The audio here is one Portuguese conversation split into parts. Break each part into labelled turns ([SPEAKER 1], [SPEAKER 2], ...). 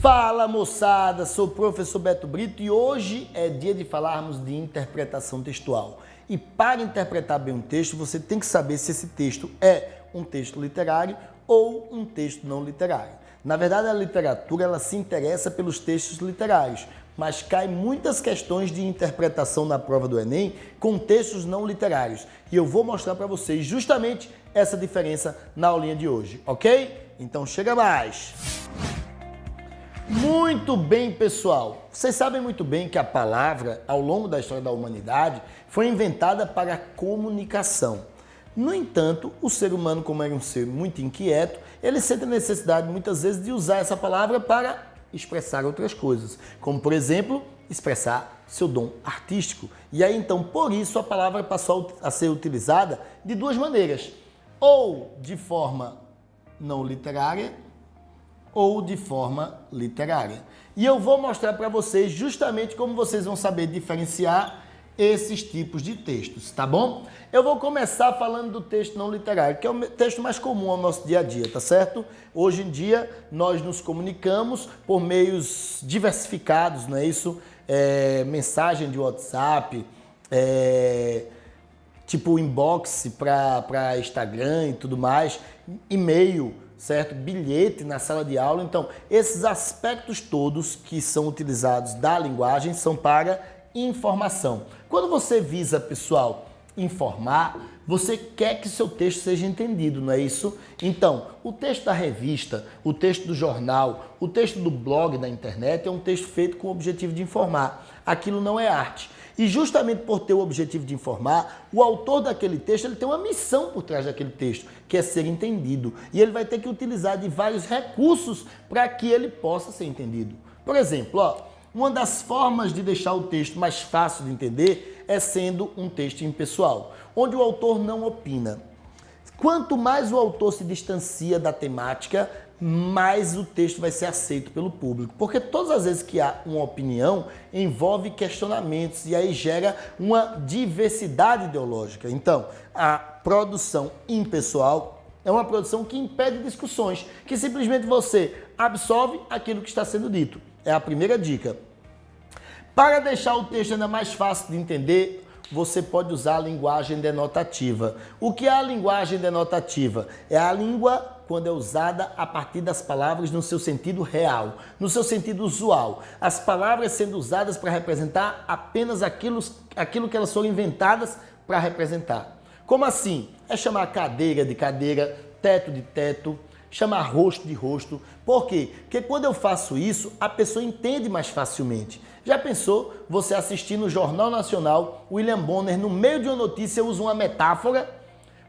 [SPEAKER 1] Fala moçada, sou o professor Beto Brito e hoje é dia de falarmos de interpretação textual. E para interpretar bem um texto, você tem que saber se esse texto é um texto literário ou um texto não literário. Na verdade, a literatura ela se interessa pelos textos literários, mas cai muitas questões de interpretação na prova do Enem com textos não literários. E eu vou mostrar para vocês justamente essa diferença na aulinha de hoje, ok? Então chega mais! Muito bem, pessoal. Vocês sabem muito bem que a palavra, ao longo da história da humanidade, foi inventada para a comunicação. No entanto, o ser humano, como é um ser muito inquieto, ele sente a necessidade, muitas vezes, de usar essa palavra para expressar outras coisas, como, por exemplo, expressar seu dom artístico. E aí, então, por isso, a palavra passou a ser utilizada de duas maneiras, ou de forma não literária, ou de forma literária. E eu vou mostrar para vocês justamente como vocês vão saber diferenciar esses tipos de textos, tá bom? Eu vou começar falando do texto não literário, que é o texto mais comum ao nosso dia a dia, tá certo? Hoje em dia, nós nos comunicamos por meios diversificados, não é isso? Mensagem de WhatsApp, tipo inbox para Instagram e tudo mais, e-mail, certo? Bilhete na sala de aula. Então, esses aspectos todos que são utilizados da linguagem são para informação. Quando você visa, pessoal, informar, você quer que seu texto seja entendido, não é isso? Então, o texto da revista, o texto do jornal, o texto do blog da internet é um texto feito com o objetivo de informar. Aquilo não é arte. E justamente por ter o objetivo de informar, o autor daquele texto ele tem uma missão por trás daquele texto, que é ser entendido. E ele vai ter que utilizar de vários recursos para que ele possa ser entendido. Por exemplo, uma das formas de deixar o texto mais fácil de entender é sendo um texto impessoal, onde o autor não opina. Quanto mais o autor se distancia da temática, mais o texto vai ser aceito pelo público. Porque todas as vezes que há uma opinião, envolve questionamentos e aí gera uma diversidade ideológica. Então, a produção impessoal é uma produção que impede discussões, que simplesmente você absorve aquilo que está sendo dito. É a primeira dica. Para deixar o texto ainda mais fácil de entender, você pode usar a linguagem denotativa. O que é a linguagem denotativa? É a língua quando é usada a partir das palavras no seu sentido real, no seu sentido usual. As palavras sendo usadas para representar apenas aquilo que elas foram inventadas para representar. Como assim? É chamar cadeira de cadeira, teto de teto, chamar rosto de rosto. Por quê? Porque quando eu faço isso, a pessoa entende mais facilmente. Já pensou você assistir no Jornal Nacional, William Bonner, no meio de uma notícia, usa uma metáfora?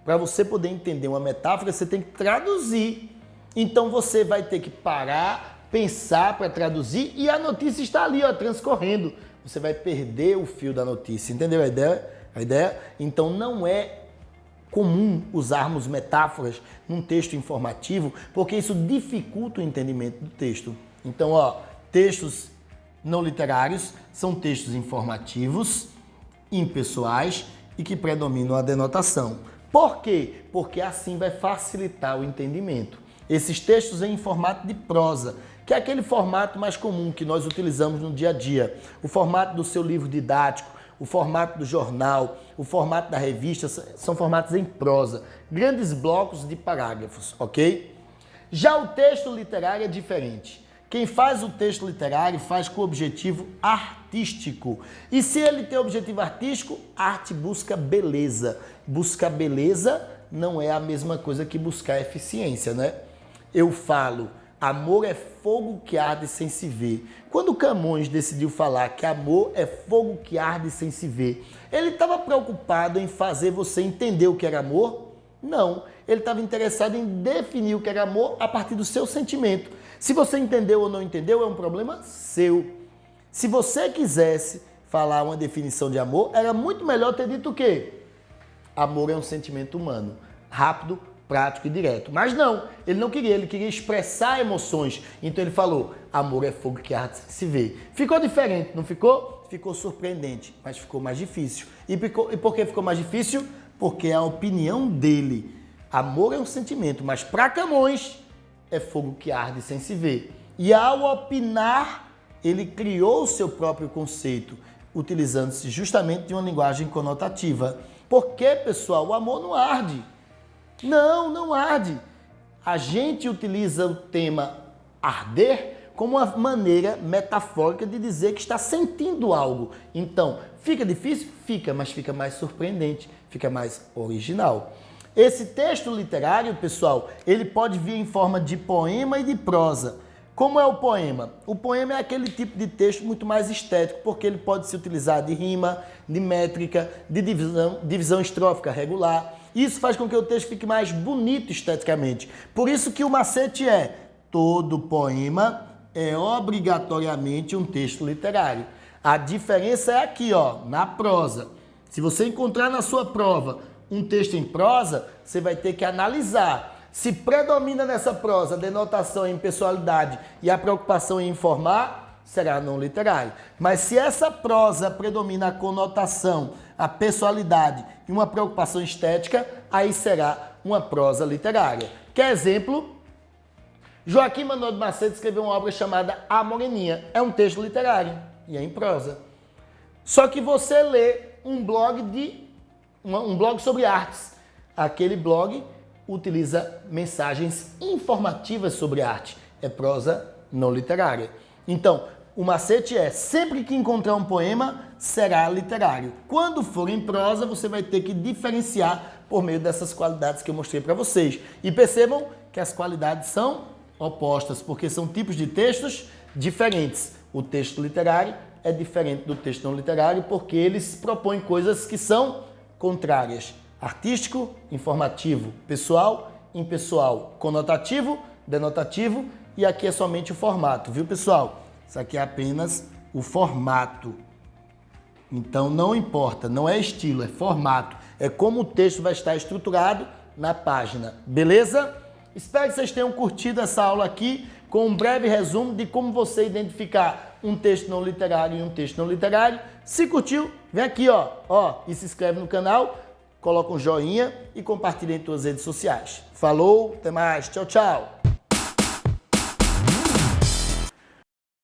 [SPEAKER 1] Para você poder entender uma metáfora, você tem que traduzir. Então você vai ter que parar, pensar para traduzir e a notícia está ali, transcorrendo. Você vai perder o fio da notícia. Entendeu a ideia? Então não é comum usarmos metáforas num texto informativo, porque isso dificulta o entendimento do texto. Então, textos não literários são textos informativos, impessoais e que predominam a denotação. Por quê? Porque assim vai facilitar o entendimento. Esses textos em formato de prosa, que é aquele formato mais comum que nós utilizamos no dia a dia. O formato do seu livro didático, o formato do jornal, o formato da revista, são formatos em prosa. Grandes blocos de parágrafos, ok? Já o texto literário é diferente. Quem faz o texto literário faz com objetivo artístico. E se ele tem objetivo artístico, a arte busca beleza. Buscar beleza não é a mesma coisa que buscar eficiência, né? Eu falo, amor é fogo que arde sem se ver. Quando Camões decidiu falar que amor é fogo que arde sem se ver, ele estava preocupado em fazer você entender o que era amor? Não, ele estava interessado em definir o que era amor a partir do seu sentimento. Se você entendeu ou não entendeu, é um problema seu. Se você quisesse falar uma definição de amor, era muito melhor ter dito o quê? Amor é um sentimento humano, rápido, prático e direto. Mas não, ele não queria, ele queria expressar emoções. Então ele falou, amor é fogo que arde sem se ver. Ficou diferente, não ficou? Ficou surpreendente, mas ficou mais difícil. E por que ficou mais difícil? Porque a opinião dele, amor é um sentimento, mas para Camões é fogo que arde sem se ver. E ao opinar, ele criou o seu próprio conceito, utilizando-se justamente de uma linguagem conotativa. Porque, pessoal, o amor não arde. Não arde. A gente utiliza o tema arder como uma maneira metafórica de dizer que está sentindo algo. Então, fica difícil? Fica, mas fica mais surpreendente, fica mais original. Esse texto literário, pessoal, ele pode vir em forma de poema e de prosa. Como é o poema? O poema é aquele tipo de texto muito mais estético, porque ele pode se utilizar de rima, de métrica, de divisão estrófica regular. Isso faz com que o texto fique mais bonito esteticamente. Por isso que o macete é: todo poema é obrigatoriamente um texto literário. A diferença é aqui, ó, na prosa. Se você encontrar na sua prova um texto em prosa, você vai ter que analisar. Se predomina nessa prosa a denotação em pessoalidade e a preocupação em informar, será não literário. Mas se essa prosa predomina a conotação, a pessoalidade e uma preocupação estética, aí será uma prosa literária. Quer exemplo? Joaquim Manuel de Macedo escreveu uma obra chamada A Moreninha. É um texto literário e é em prosa. Só que você lê um blog sobre artes. Aquele blog utiliza mensagens informativas sobre arte. É prosa não literária. Então, o macete é: sempre que encontrar um poema, será literário. Quando for em prosa, você vai ter que diferenciar por meio dessas qualidades que eu mostrei para vocês. E percebam que as qualidades são opostas, porque são tipos de textos diferentes. O texto literário é diferente do texto não literário, porque eles propõem coisas que são contrárias. Artístico, informativo, pessoal, impessoal, conotativo, denotativo, e aqui é somente o formato, viu, pessoal? Isso aqui é apenas o formato. Então não importa, não é estilo, é formato. É como o texto vai estar estruturado na página, beleza? Espero que vocês tenham curtido essa aula aqui com um breve resumo de como você identificar um texto não literário e um texto não literário. Se curtiu, vem aqui, ó, e se inscreve no canal, coloca um joinha e compartilha em suas redes sociais. Falou, até mais, tchau, tchau!